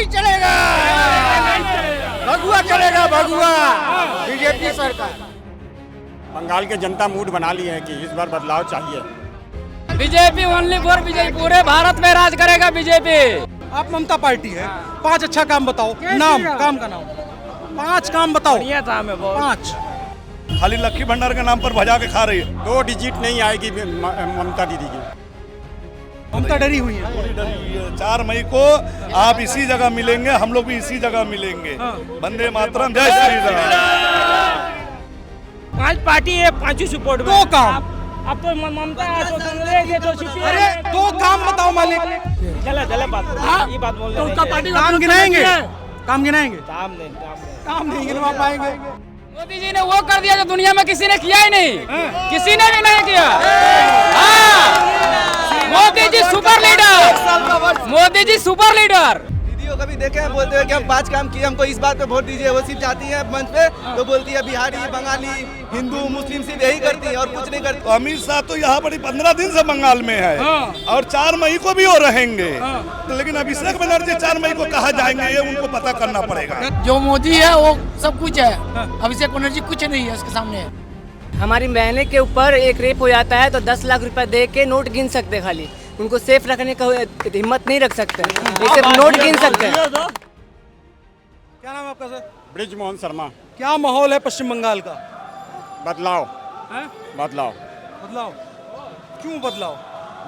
नहीं चलेगा, भगुआ चलेगा, भगुआ बीजेपी सरकार। बंगाल के जनता मूड बना ली है कि इस बार बदलाव चाहिए। बीजेपी ओनली फॉर बीजेपी, पूरे भारत में राज करेगा बीजेपी। आप ममता पार्टी है, 5 अच्छा काम बताओ, नाम काम का नाम 5 काम बताओ। बढ़िया काम है बहुत। 5 खाली लक्ष्मी भंडार के नाम पर भजा के खा रही है। 2 डिजिट नहीं आएगी ममता दीदी की। ममता डरी हुई है। 4 मई को आप इसी जगह मिलेंगे, हम लोग भी इसी जगह मिलेंगे। वंदे मातरम, जय श्री राम। 5 पार्टी है, 5 सपोर्ट। 2 काम। अब तो ममता तो कांग्रेस है, तो CPI अरे 2 काम बताओ मालिक। चला बात, ये बात बोल रहे हैं। काम गिनाएंगे, काम गिनाएंगे, काम नहीं गिनवा पाएंगे। मोदी जी ने वो कर दिया जो दुनिया में किसी ने किया ही नहीं, किसी ने भी नहीं किया। Modi ji super leader, Modi ji super leader. दीदियों कभी देखे हैं बोलते हुए कि हम 5 काम किए, हमको इस बात पे वोट दीजिए। वो सिर्फ जाती है मंच पे तो बोलती है बिहारी, बंगाली, हिंदू, मुस्लिम सिर्फ यही करती है और कुछ नहीं करती। अमित शाह तो यहाँ पर 15 दिन से बंगाल में है और 4 मई को भी वो रहेंगे। लेकिन अभिषेक बनर्जी 4 मई को कहाँ जाएंगे ये उनको पता करना पड़ेगा। जो मोदी है वो सब कुछ है, अभिषेक बनर्जी कुछ नहीं है उसके सामने। हमारी बहने के ऊपर एक रेप हो जाता है तो 10 लाख रुपए दे के नोट गिन सकते, खाली उनको सेफ रखने का हिम्मत नहीं रख सकते, सिर्फ नोट गिन सकते हैं। क्या नाम है आपका सर? ब्रिज मोहन शर्मा। क्या माहौल है पश्चिम बंगाल का? बदलाव, बदलाव, बदलाव। क्यों बदलाव?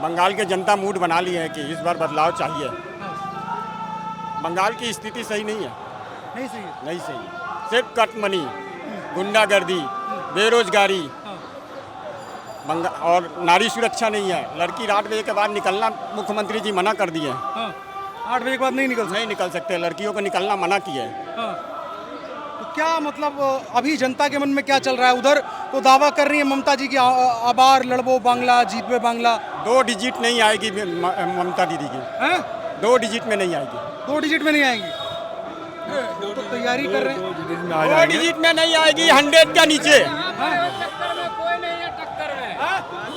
बंगाल के जनता मूड बना ली है कि इस बार बदलाव चाहिए। बंगाल की स्थिति सही नहीं है, नहीं सही है। नहीं सही। सिर्फ कट मनी, गुंडागर्दी, बेरोजगारी, और नारी सुरक्षा नहीं है। लड़की 8 बजे के बाद निकलना मुख्यमंत्री जी मना कर दिए। 8 बजे के बाद नहीं निकल सकते, लड़कियों को निकलना मना किया है। तो क्या मतलब अभी जनता के मन में क्या चल रहा है? उधर तो दावा कर रही है ममता जी की अबार लड़बो बांग्ला, जीतबे बांग्ला। 2 डिजिट नहीं आएगी ममता दीदी की। 2 डिजिट में नहीं आएगी। 2 डिजिट में नहीं आएंगी तो तैयारी कर रहे हैं। 2 डिजिट में नहीं आएगी, 100 का नीचे।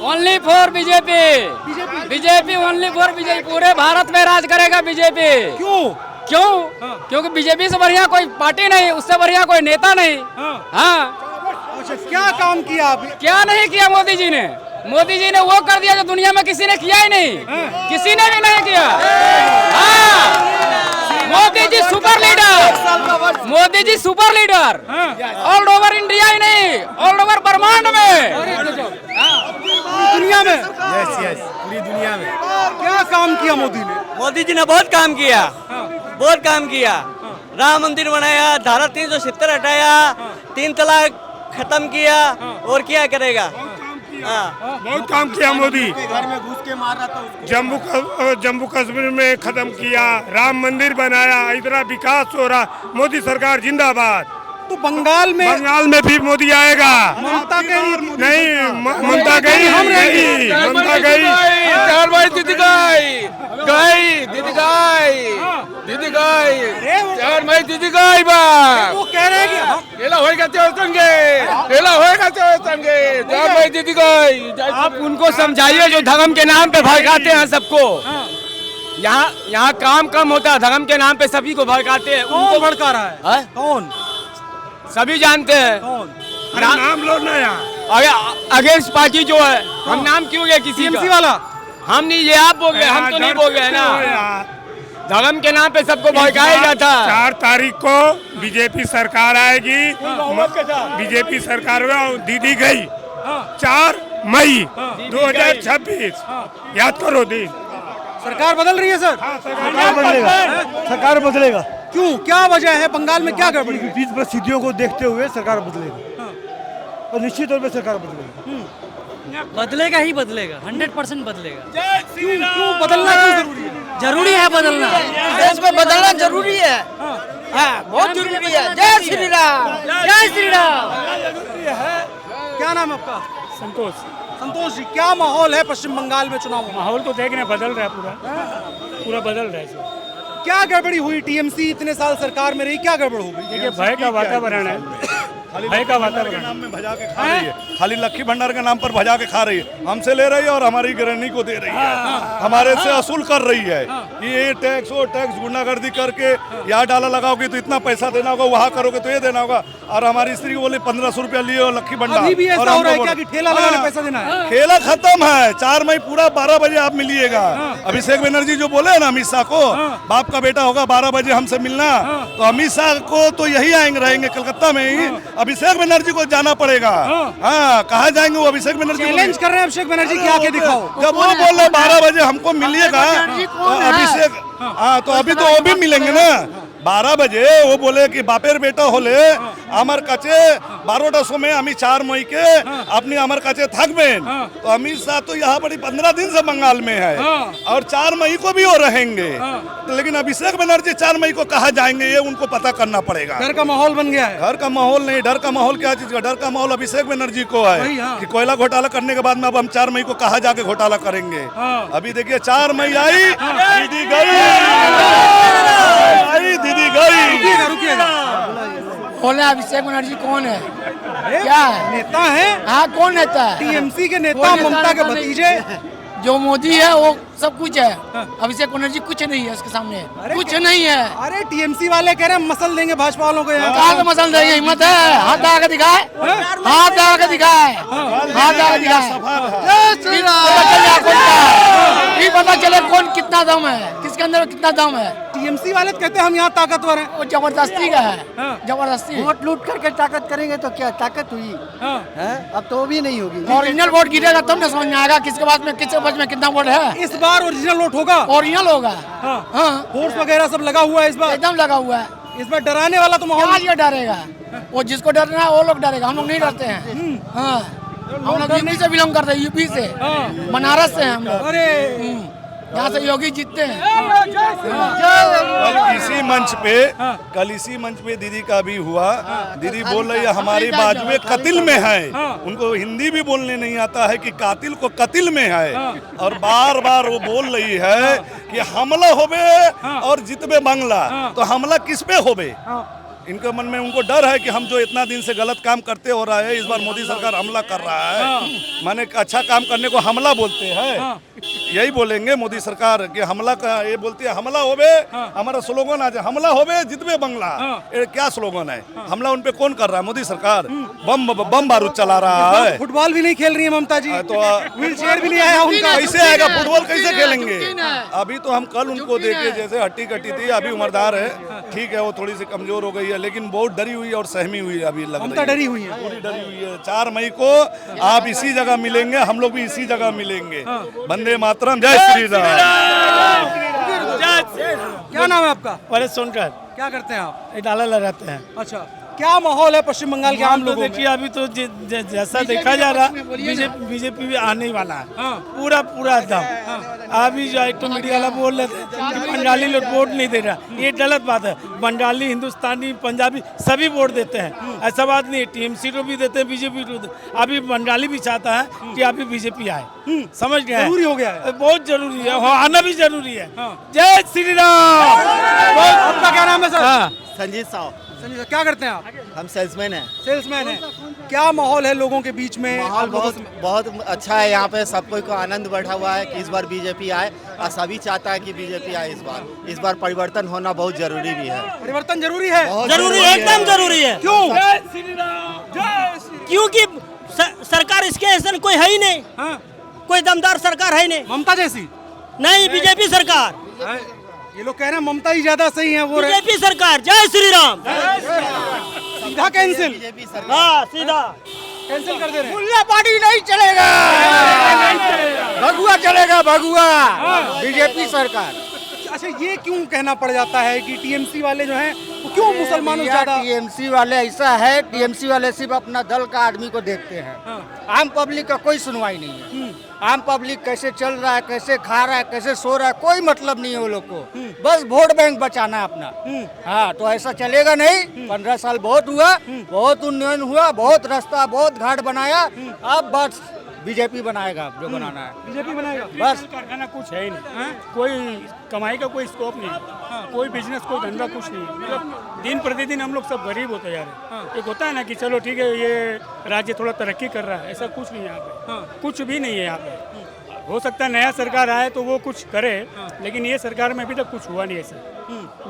Only for BJP, BJP only for BJP, पूरे भारत में राज करेगा बीजेपी। क्यों? क्योंकि बीजेपी से बढ़िया कोई पार्टी नहीं, उससे बढ़िया कोई नेता नहीं। अच्छा, क्या काम किया अभी? क्या नहीं किया मोदी जी ने? मोदी जी ने वो कर दिया जो दुनिया में किसी ने किया ही नहीं, किसी ने भी नहीं किया। Modi ji super leader, Modi ji super leader, all over India ही नहीं, ऑल ओवर ब्रह्मांड में, दुनिया में। यस, पूरी दुनिया में। क्या काम किया मोदी ने? मोदी जी ने बहुत काम किया, बहुत काम किया। राम मंदिर बनाया, धारा 370 हटाया, 3 तलाक खत्म किया, और क्या करेगा? बहुत काम किया मोदी। घर में घुस के मार रहा था। जम्मू कश्मीर में खत्म किया, राम मंदिर बनाया, इतना विकास हो रहा। मोदी सरकार जिंदाबाद। तो बंगाल में भी मोदी आएगा। ममता नहीं, ममता गई, हम रहेंगी, ममता गई। दीदी गई, दीदी गई, दीदी गई बा। वो कह रहे हैं कि दीदी गई। आप उनको समझाइए जो धर्म के नाम पे भड़काते हैं सबको। यहाँ काम कम होता है, धर्म के नाम पे सभी को भड़काते हैं। उनको भड़का रहा है? कौन? सभी जानते हैं। कौन? नाम लो ना यहाँ। अगेंस्ट पार्टी जो है, हम नाम क्यों गए किसी का? वाला हम नहीं, ये आप बोल गए, हम तो नहीं बोल गए ना। धर्म के नाम पे सबको भड़काया जाता है। 4 तारीख को बीजेपी सरकार आएगी, बीजेपी सरकार में दीदी गई। 4 मई 2026, याद करो दिन। सरकार बदल रही है सर? सरकार बदलेगा, सरकार बदलेगा। क्यों? क्या वजह है? बंगाल में क्या गड़बड़ी है? बीच परिस्थितियों को देखते हुए सरकार बदलेगा और निश्चित तौर पे सरकार बदलेगा। बदलेगा ही बदलेगा, 100% बदलेगा। क्यों बदलना क्यों जरूरी है? जरूरी है बदलना, देश में बदलना जरूरी है। बहुत जरूरी है। जय श्री राम, जय श्री राम। क्या नाम है आपका? संतोष। संतोष जी, क्या माहौल है पश्चिम बंगाल में चुनाव में? माहौल तो देखने बदल रहा है, पूरा बदल रहा है। क्या गड़बड़ी हुई? टीएमसी इतने साल सरकार में रही, क्या गड़बड़ हो गई? देखिए, भय का वातावरण है, भय का वातावरण। नाम में भजा के खा रही है। खाली लक्की भंडार के नाम पर भजा के खा रही है, हमसे ले रही है और हमारी गिरनी को दे रही है, हमारे से असूल कर रही है कि ये टैक्स वो टैक्स, गुंडागर्दी करके यहाँ डाला लगाओगे तो इतना पैसा देना होगा, वहाँ करोगे तो ये देना होगा। और हमारी स्त्री को बोले 1500 रुपया लिए और लक्की भंडार। अभी भी ऐसा और हो हमको रहा है बोले- क्या कि ठेला लगाने पैसा देना है? खेला खत्म है, 4 मई पूरा 12 बजे आप मिलिएगा। अभिषेक बनर्जी जो बोले है ना अमित शाह को, बाप का बेटा होगा 12 बजे हमसे मिलना, तो अमित शाह को तो यही आएंगे, रहेंगे कलकत्ता में ही, अभिषेक बनर्जी को जाना पड़ेगा। हाँ, कहाँ जाएंगे वो अभिषेक बनर्जी? चैलेंज कर रहे हैं अभिषेक बनर्जी की, आके दिखाओ। जब वो बोल रहे 12 बजे हमको मिलिएगा अभिषेक, हाँ तो अभी तो वो भी मिलेंगे ना 12 बजे। वो बोले कि बापेर बेटा होले আমার কাছে 12টার সময় আমি 4 मई के अपनी हमारे काছে থাকবেন। तो अमित शाह तो यहाँ पर 15 दिन से बंगाल में है और 4 मई को भी वो रहेंगे, तो लेकिन अभिषेक बनर्जी 4 मई को कहाँ जाएंगे ये उनको पता करना पड़ेगा। डर का माहौल बन गया है। घर का माहौल नहीं, डर का माहौल क्या चीज का? डर का माहौल अभिषेक बनर्जी को है कि कोयला घोटाला करने के बाद में अब हम 4 मई को कहाँ जाके घोटाला करेंगे। अभी देखिए 4 मई आई, दीदी गई, आई दीदी गई। रुकिएगा, बोले अभिषेक बनर्जी कौन है, क्या है? नेता है, हाँ कौन नेता है? टीएमसी के नेता, ममता के भतीजे। जो मोदी है वो सब कुछ है, अभिषेक बनर्जी कुछ नहीं है उसके सामने, कुछ नहीं है। अरे टीएमसी वाले कह रहे हैं मसल देंगे भाजपा वालों को यहाँ। कहाँ से मसल देंगे? हिम्मत है? हाथ लगा के दिखाए, हाथ लगा के दिखाए, हाथ लगा के दिखाए। ये पता चले कौन कितना दम है, किसके अंदर कितना दम है। टीएमसी वाले कहते हैं हम यहाँ ताकतवर हैं। वो जबरदस्ती का है, जबरदस्ती। वोट लूट करके ताकत करेंगे तो क्या ताकत हुई है? अब तो वो भी नहीं होगी। ओरिजिनल वोट गिरेगा तब ना समझ में आएगा किसके पास में, किसके पास में कितना वोट है। इस बार ओरिजिनल वोट होगा, ओरिजिनल होगा। हाँ, फोर्स वगैरह सब लगा हुआ है इस बार, एकदम लगा हुआ है। इस बार डराने वाला तो माहौल। क्या डरेगा? वो जिसको डरना है वो लोग डरेगा, हम लोग नहीं डरते हैं। हाँ, हम लोग यूपी से बिलोंग करते हैं, यूपी से, बनारस से हम लोग। अरे यहाँ से योगी जीतते हैं। कल इसी मंच पे दीदी का भी हुआ। दीदी बोल रही है हमारी बाजुए कतिल में है, उनको हिंदी भी बोलने नहीं आता है कि कातिल को कतिल में है, और बार बार वो बोल रही है कि हमला होबे और जितबे बांग्ला, तो हमला किस पे होबे? इनके मन में उनको डर है कि हम जो इतना दिन से गलत काम करते हो रहा है, इस बार मोदी सरकार हमला कर रहा है। माने अच्छा काम करने को हमला बोलते हैं, यही बोलेंगे मोदी सरकार कि हमला का, ये बोलती है हमला होबे, हमारा स्लोगन आज हमला होबे जितबे बंगला। ये क्या स्लोगन है? हमला उन पे कौन कर रहा है? मोदी सरकार बम बारूद चला रहा है। फुटबॉल भी नहीं खेल रही है ममता जी, तो व्हील चेयर भी नहीं आया उनका। कैसे आएगा फुटबॉल? कैसे खेलेंगे? अभी तो हम कल उनको देखे जैसे हट्टी कट्टी थी, अभी उम्रदार है, ठीक है, वो थोड़ी सी कमजोर हो गई है, लेकिन बहुत डरी हुई है और सहमी हुई है। अभी लग रही है डरी हुई है, पूरी डरी हुई है। 4 मई को आप इसी जगह मिलेंगे, हम लोग भी इसी जगह मिलेंगे। वंदे मातरम, जय श्री राम। क्या नाम है आपका? परेश सोनकर। क्या करते हैं आप? डाला लगाते हैं। अच्छा, क्या माहौल है पश्चिम बंगाल के आम लोगों में? देखिए अभी तो जैसा देखा जा रहा बीजेपी भी आने ही वाला है, पूरा पूरा दम। अभी जो एक तो मीडिया वाला बोल रहे थे कि बंगाली लोग वोट नहीं दे रहा, ये गलत बात है। बंगाली, हिंदुस्तानी, पंजाबी सभी वोट देते हैं, ऐसा बात नहीं। टीएमसी को भी देते हैं, बीजेपी को देते हैं। अभी बंगाली भी चाहता है कि अभी बीजेपी आए, समझ गए? जरूरी हो गया है, बहुत जरूरी है, आना भी जरूरी है। जय श्री राम। आपका क्या नाम है सर? संजीत साव। संजीत, क्या करते हैं आप? हम सेल्समैन हैं। सेल्समैन है। क्या माहौल है लोगों के बीच में? माहौल बहुत अच्छा है यहाँ पे, सब कोई को आनंद बैठा हुआ है कि इस बार बीजेपी आए, और सभी चाहता है कि बीजेपी आए इस बार परिवर्तन होना बहुत जरूरी भी है। परिवर्तन जरूरी है, जरूरी है, एकदम जरूरी है। क्यों? क्योंकि सरकार इसके ऐसा कोई है ही नहीं, कोई दमदार सरकार है नहीं। ममता जैसी नहीं, बीजेपी सरकार। ये लोग कह रहे हैं ममता ही ज्यादा सही है। वो बीजेपी सरकार, जय श्री राम। सीधा कैंसिल, हाँ सीधा कैंसिल कर दे रहे हैं। मुल्ला पार्टी नहीं चलेगा, भगुआ चलेगा, भगुआ बीजेपी सरकार। अच्छा, ये क्यों कहना पड़ जाता है कि टीएमसी वाले जो हैं वो क्यों मुसलमानों से ज्यादा? टीएमसी वाले ऐसा है, टीएमसी वाले सिर्फ अपना दल का आदमी को देखते हैं, आम पब्लिक का कोई सुनवाई नहीं है। आम पब्लिक कैसे चल रहा है, कैसे खा रहा है, कैसे सो रहा है, कोई मतलब नहीं है वो लोग को, बस वोट बैंक बचाना अपना। हाँ, तो ऐसा चलेगा नहीं। 15 साल बहुत हुआ, बहुत उन्नयन हुआ, बहुत रास्ता, बहुत घाट बनाया, अब बस बीजेपी बनाएगा जो बनाना है, बीजेपी बनाएगा। बस। कारखाना कुछ है ही नहीं, कोई कमाई का कोई स्कोप नहीं, कोई बिजनेस कोई धंधा कुछ नहीं। मतलब दिन प्रतिदिन हम लोग सब गरीब होते जा रहे हैं। एक होता है ना कि चलो ठीक है ये राज्य थोड़ा तरक्की कर रहा है, ऐसा कुछ नहीं है यहाँ पे, कुछ भी नहीं है यहाँ पे। हो सकता है नया सरकार आए तो वो कुछ करे, लेकिन ये सरकार में अभी तक कुछ हुआ नहीं ऐसा।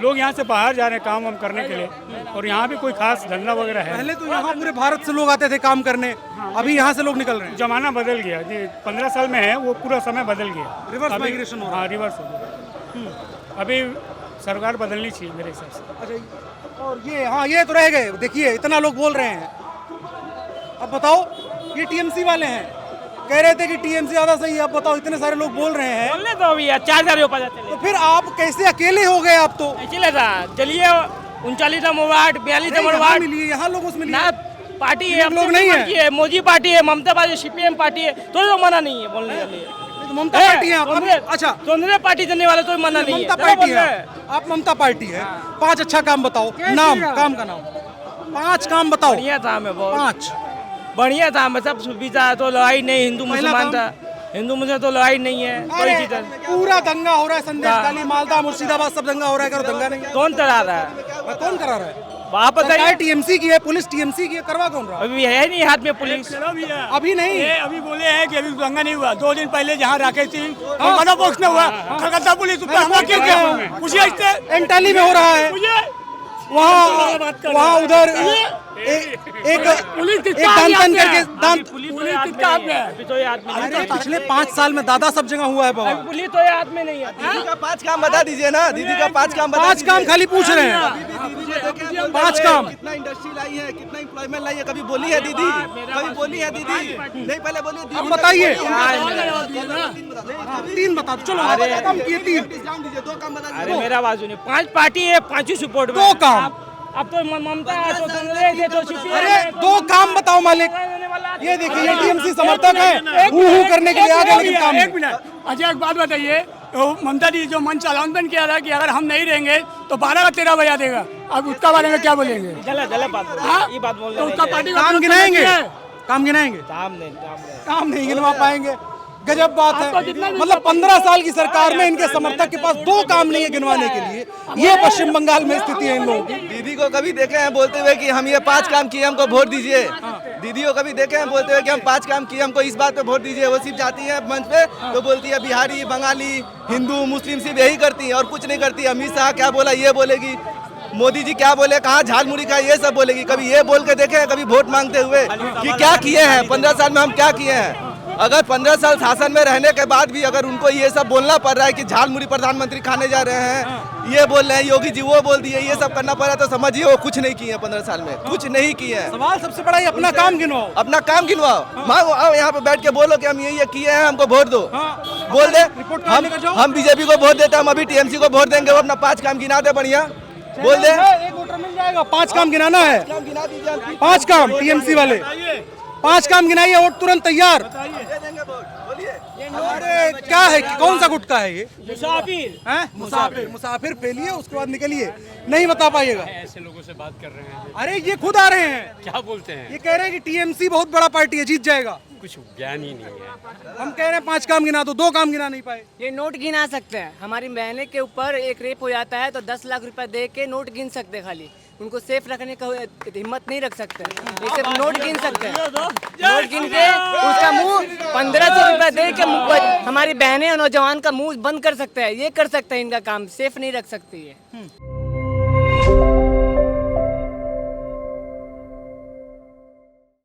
लोग यहाँ से बाहर जा रहे हैं काम वाम करने के लिए, और यहाँ भी कोई खास धंधा वगैरह है। पहले तो यहाँ पूरे भारत से लोग आते थे काम करने, अभी यहाँ से लोग निकल रहे हैं। जमाना बदल गया जी, 15 साल में है वो पूरा समय बदल गया, रिवर्स माइग्रेशन हो रहा है। हाँ रिवर्स हो गया। अभी सरकार बदलनी चाहिए मेरे हिसाब से। अच्छा, और ये हाँ ये तो रह गए, देखिए इतना लोग बोल रहे हैं। अब बताओ, ये टीएमसी वाले हैं, कह रहे थे कि टीएमसी ज्यादा सही है। अब बताओ, इतने सारे लोग बोल रहे हैं। बोलने दो भैया, 4000 रुपया चले। तो फिर आप कैसे अकेले हो गए? आप तो चले था, चलिए 39 नंबर वार्ड, 42 नंबर वार्ड मिलिए, यहाँ लोग उसमें ना पार्टी है, लोग नहीं है। मोदी पार्टी है, ममता पार्टी, सीपीएम पार्टी है, तो मना नहीं है बोलने के लिए। ममता पार्टी है आप? अच्छा, दोनों पार्टी देने वाले तो मना नहीं है। ममता पार्टी है आप? ममता पार्टी है। 5 अच्छा काम बताओ, नाम, काम का नाम 5 काम बताओ। बढ़िया था हमें, 5 बढ़िया था हमें, सब सुविधा, तो लड़ाई नहीं, हिंदू मुसलमान था, हिंदू मुसलमान तो लड़ाई नहीं है, कोई चीज। पूरा दंगा हो रहा है, संदेश खाली, मालदा, मुर्शिदाबाद सब दंगा हो रहा है। करो दंगा नहीं है। कौन करा रहा है? कौन करा रहा है? वहाँ पर टीएमसी की है, पुलिस टीएमसी की है, करवा कौन रहा है? अभी है नहीं हाथ में पुलिस, अभी नहीं। अभी बोले हैं कि अभी दंगा नहीं हुआ। 2 दिन पहले जहाँ राकेश सिंह और मनोज बॉक्स में हुआ, कलकत्ता पुलिस उस पर हमला क्यों किया? पूछिए, एंटाली में हो रहा है, वहाँ उधर एक दान करके दान। अरे पिछले 5 साल में दादा सब जगह हुआ है बाबा। पुलिस तो हाथ में नहीं है। दीदी का 5 काम बता दीजिए ना, दीदी का 5 काम बता 5 काम खाली पूछ रहे हैं। 5 काम। कितना इंडस्ट्री लाई है, कितना एम्प्लॉयमेंट लाई है, कभी बोली है दीदी? कभी बोली है दीदी? नहीं, पहले बोलिए। अब बताइए, 3 बता दो। चलो कम किए 3। 2 काम बता दीजिए। अरे मेरा बात सुनिए, 5 पार्टी है, 5 ही सपोर्ट में। 2 काम। अब तो ममता है, तो कांग्रेस है, तो सीपीएम है। अरे 2 काम बताओ मालिक। ये देखिए, ये टीएमसी समर्थक है, हू करने के लिए आ गए, लेकिन काम नहीं। 1 मिनट, अच्छा एक बात बताइए, ममता दी जो मंच अनाउंसमेंट किया था कि अगर हम नहीं रहेंगे तो 12 का 13 बजा देगा, अब उसका बारे में क्या बोलेंगे? गलत बात, ये बात बोल तो उसका पार्टी काम गिनाएंगे, काम गिनाएंगे, काम काम नहीं गिनवा पाएंगे। गजब बात है। मतलब 15 साल की सरकार में इनके समर्थक के पास 2 काम नहीं है गिनवाने के लिए। ये पश्चिम बंगाल में स्थिति है इन लोगों की। दीदी को कभी देखे हैं बोलते हुए कि हम ये 5 काम किए, हमको वोट दीजिए? दीदी को कभी देखे हैं बोलते हुए कि हम 5 काम किए, हमको इस बात पे वोट दीजिए? वो सिर्फ जाती है मंच पे तो बोलती है बिहारी, बंगाली, हिंदू, मुस्लिम सिर्फ यही करती है और कुछ नहीं करती। अमित शाह क्या बोला ये बोलेगी, मोदी जी क्या बोले, कहाँ झाल मुड़ी का, ये सब बोलेगी। कभी ये बोल के देखे कभी वोट मांगते हुए कि क्या किए हैं 15 साल में, हम क्या किए हैं? अगर 15 साल शासन में रहने के बाद भी अगर उनको ये सब बोलना पड़ रहा है कि झालमुड़ी प्रधानमंत्री खाने जा रहे हैं, ये बोल रहे हैं, योगी जी वो बोल दिए, ये सब करना पड़ रहा है, तो समझिए वो कुछ नहीं किए 15 साल में, कुछ नहीं किए हैं। सवाल सबसे बड़ा, अपना काम गिनवाओ, अपना काम गिनवाओ। मांगो, आओ यहाँ पे बैठ के बोलो कि हम ये किए हैं, हमको वोट दो। बोल दे, हम बीजेपी को वोट देते, हम अभी टीएमसी को वोट देंगे, वो अपना 5 काम गिना दे बढ़िया। बोल दे, एक वोटर मिल जाएगा। 5 काम गिनाना है, 5 काम टीएमसी वाले, 5 काम गिनाइए, वोट तुरंत तैयार। अरे क्या है, कौन सा गुटखा है ये? मुसाफिर। मुसाफिर फैलिए, उसके बाद निकलिए, नहीं बता पाइएगा। ऐसे लोगों से बात कर रहे हैं, अरे ये खुद आ रहे हैं, क्या बोलते हैं? ये कह रहे हैं कि टीएमसी बहुत बड़ा पार्टी है, जीत जाएगा। कुछ ज्ञान ही नहीं है। हम कह रहे हैं 5 काम गिना दो, 2 काम गिना नहीं पाए। ये नोट गिना सकते हैं। हमारी बहने के ऊपर एक रेप हो जाता है तो 10 लाख रुपए दे के नोट गिन सकते हैं। खाली उनको सेफ रखने का हिम्मत नहीं रख सकते, ये सिर्फ नोट गिन सकते हैं। नोट गिन के उसका मुंह 1500 रुपए दे के हमारी बहनें और नौजवान का मुंह बंद कर सकते हैं। ये कर सकते हैं, इनका काम सेफ नहीं रख सकती है।